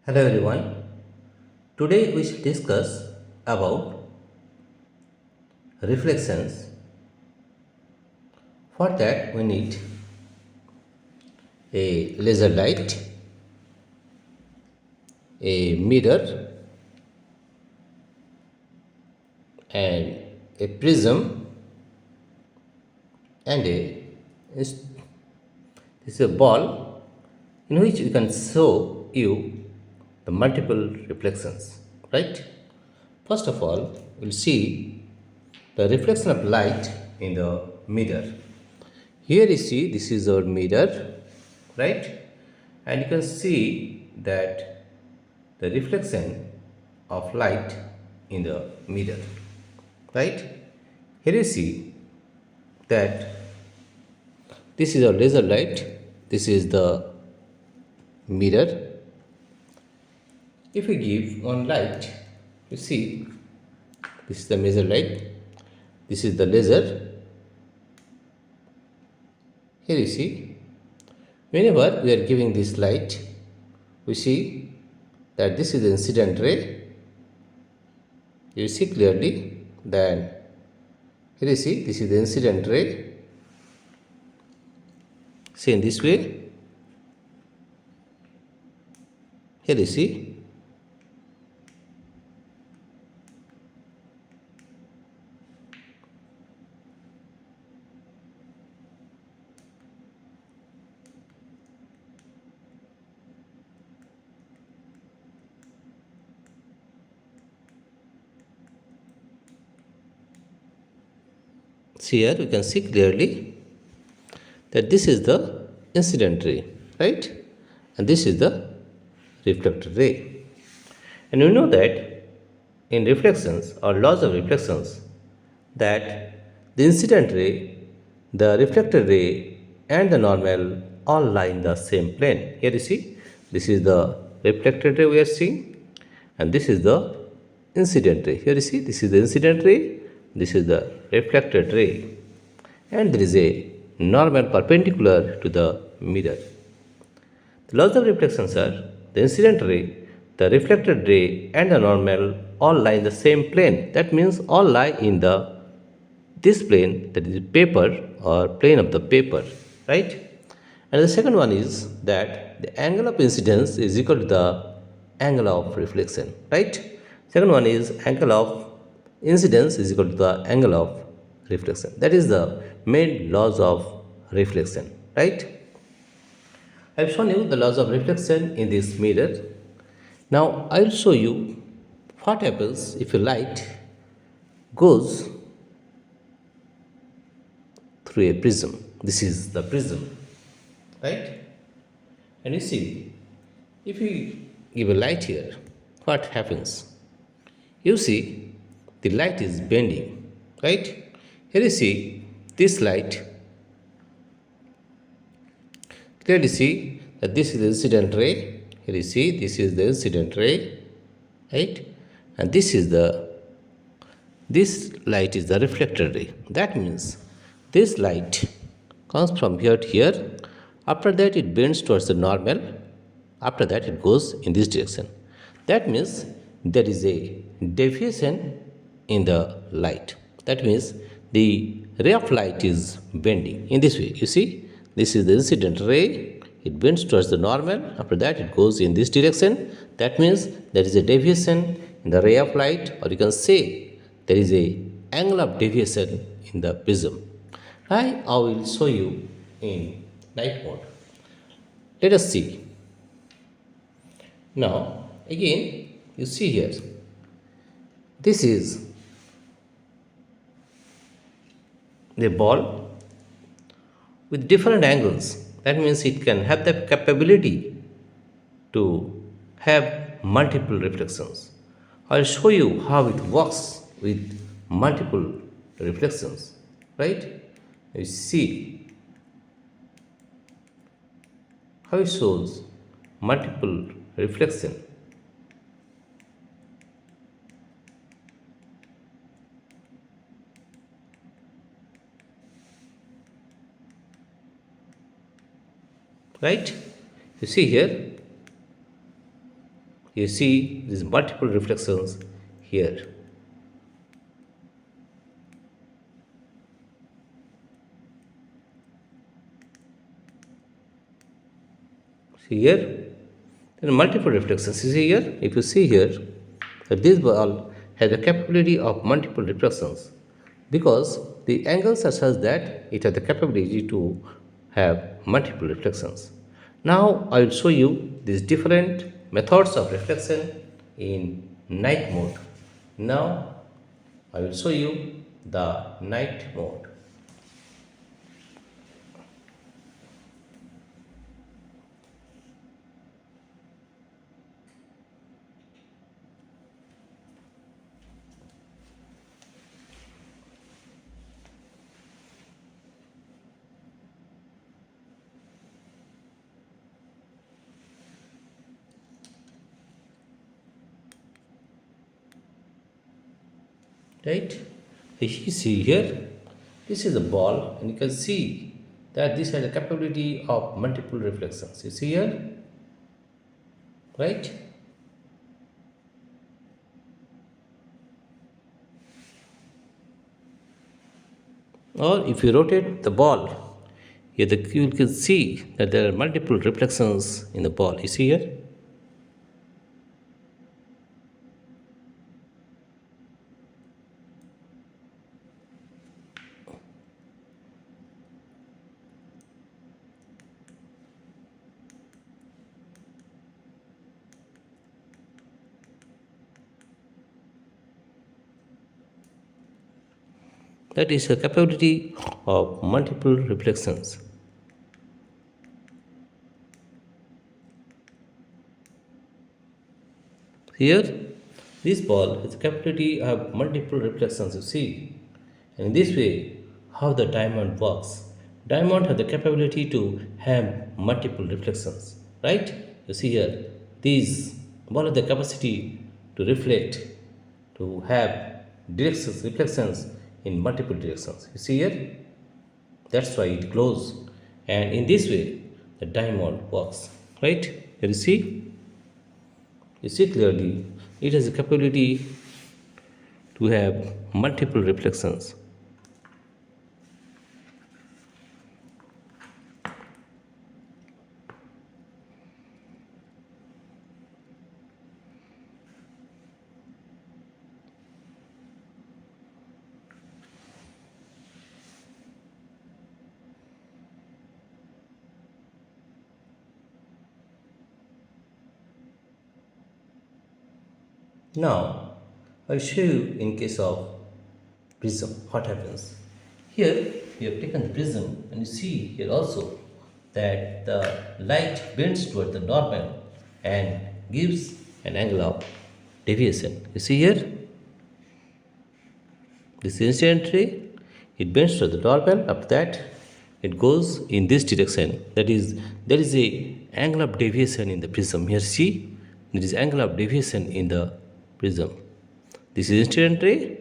Hello everyone. Today we shall discuss about reflections. For that we need a laser light, a mirror and a prism and this is a ball in which we can show you the multiple reflections, right? First of all, we'll see the reflection of light in the mirror. Here you see this is our mirror, right? And you can see that the reflection of light in the mirror, right? Here you see that this is our laser light, this is the mirror. If we give one light, you see this is the laser light, this is the laser. Here you see whenever we are giving this light, we see that this is the incident ray. You see clearly that here you see this is the incident ray. See in this way. Here you see here we can see clearly that this is the incident ray, right? And this is the reflected ray. And we know that in reflections or laws of reflections that the incident ray, the reflected ray and the normal all lie in the same plane. Here you see this is the reflected ray we are seeing and this is the incident ray. Here you see this is the incident ray, this is the reflected ray and there is a normal perpendicular to the mirror. The laws of reflections are the incident ray, the reflected ray, and the normal all lie in the same plane. That means all lie in the this plane, that is paper or plane of the paper, right? And the second one is that the angle of incidence is equal to the angle of reflection, right? Second one is angle of incidence is equal to the angle of reflection. That is the main laws of reflection, right? I have shown you the laws of reflection in this mirror. Now I will show you what happens if a light goes through a prism. This is the prism, right? And you see, if you give a light here, what happens? You see, the light is bending, right? Here you see this light. Clearly see that this is the incident ray. Here you see this is the incident ray, right? And this light is the reflected ray. That means this light comes from here to here. After that it bends towards the normal. After that it goes in this direction. That means there is a deviation in the light. That means the ray of light is bending in this way. You see, this is the incident ray. It bends towards the normal. After that it goes in this direction. That means there is a deviation in the ray of light, or you can say there is a angle of deviation in the prism. I will show you in night mode. Let us see. Now again you see here, this is the ball with different angles. That means it can have the capability to have multiple reflections. I'll show you how it works with multiple reflections, right? You see how it shows multiple reflection, right? You see here You see these multiple reflections here. See here, there are multiple reflections. You see here, if you see here, that this ball has the capability of multiple reflections because the angles are such that it has the capability to have multiple reflections. Now I will show you these different methods of reflection in night mode. Now I will show you the night mode. Right? If you see here, this is a ball, and you can see that this has a capability of multiple reflections. You see here, right? Or if you rotate the ball, here you can see that there are multiple reflections in the ball. You see here? That is a capability of multiple reflections. Here, this ball has the capability of multiple reflections, you see. And in this way, how the diamond works. Diamond has the capability to have multiple reflections, right? You see here, these ball has the capacity to reflect, to have directions, reflections in multiple directions. You see here, that's why it glows. And in this way, the diamond works, right? Here you see clearly, it has the capability to have multiple reflections. Now, I'll show you in case of prism what happens. Here, we have taken the prism, and you see here also that the light bends toward the normal and gives an angle of deviation. You see here, this incident ray, it bends to the normal. After that, it goes in this direction. That is, there is a angle of deviation in the prism. Here, see, there is angle of deviation in the prism. This is incident ray.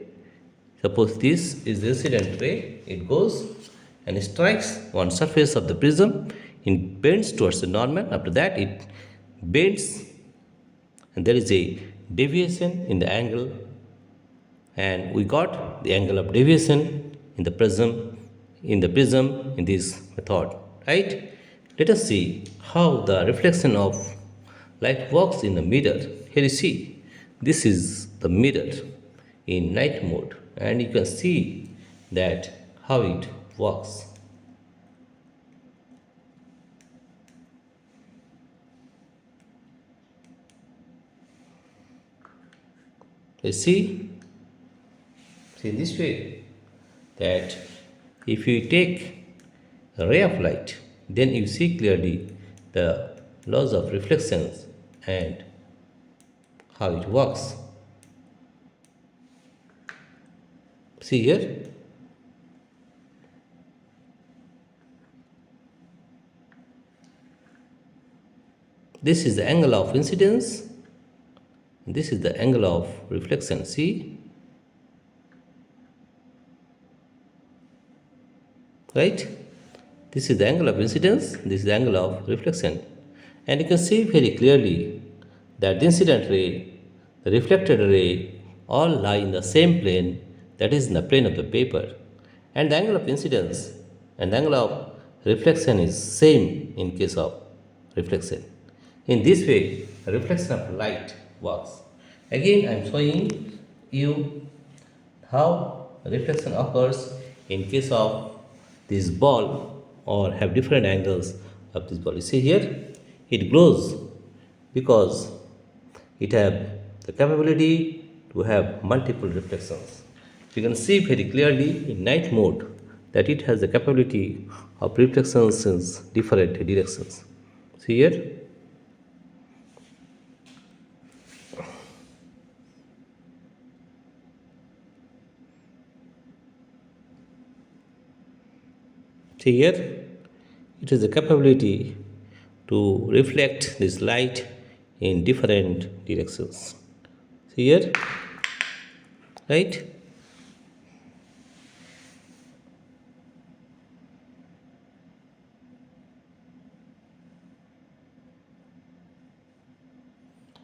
Suppose this is the incident ray. It goes and strikes one surface of the prism. It bends towards the normal. After that, it bends, and there is a deviation in the angle, and we got the angle of deviation in the prism in this method, right? Let us see how the reflection of light works in the mirror. Here you see, this is the mirror in night mode, and you can see that how it works. You see this way, that if you take a ray of light, then you see clearly the laws of reflections and how it works. See here, this is the angle of incidence, this is the angle of reflection. See, right? This is the angle of incidence, this is the angle of reflection. And you can see very clearly that the incident ray, the reflected ray all lie in the same plane, that is in the plane of the paper, and the angle of incidence and the angle of reflection is same in case of reflection. In this way, reflection of light works. Again, I am showing you how reflection occurs in case of this ball or have different angles of this ball. You see here, it glows because it have the capability to have multiple reflections. You can see very clearly in night mode that it has the capability of reflections in different directions. See here, see here, it has the capability to reflect this light in different directions. See here, right?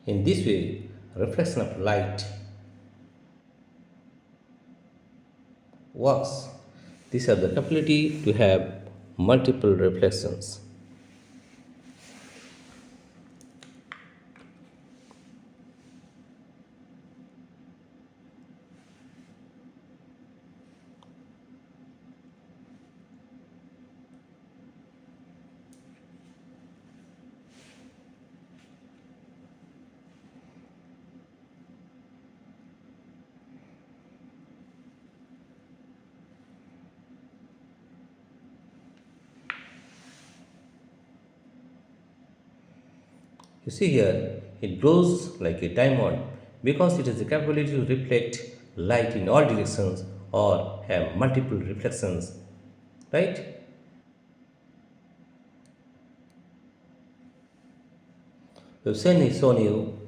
In this way, reflection of light works. These have the capability to have multiple reflections. You see here, it glows like a diamond because it has the capability to reflect light in all directions or have multiple reflections, right? We've shown you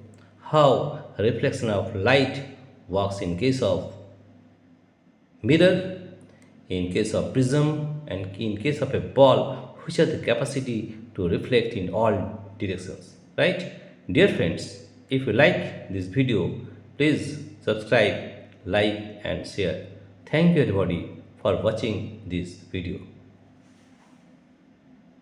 how reflection of light works in case of mirror, in case of prism, and in case of a ball which has the capacity to reflect in all directions, right? Dear friends, if you like this video, please subscribe, like and share. Thank you everybody for watching this video.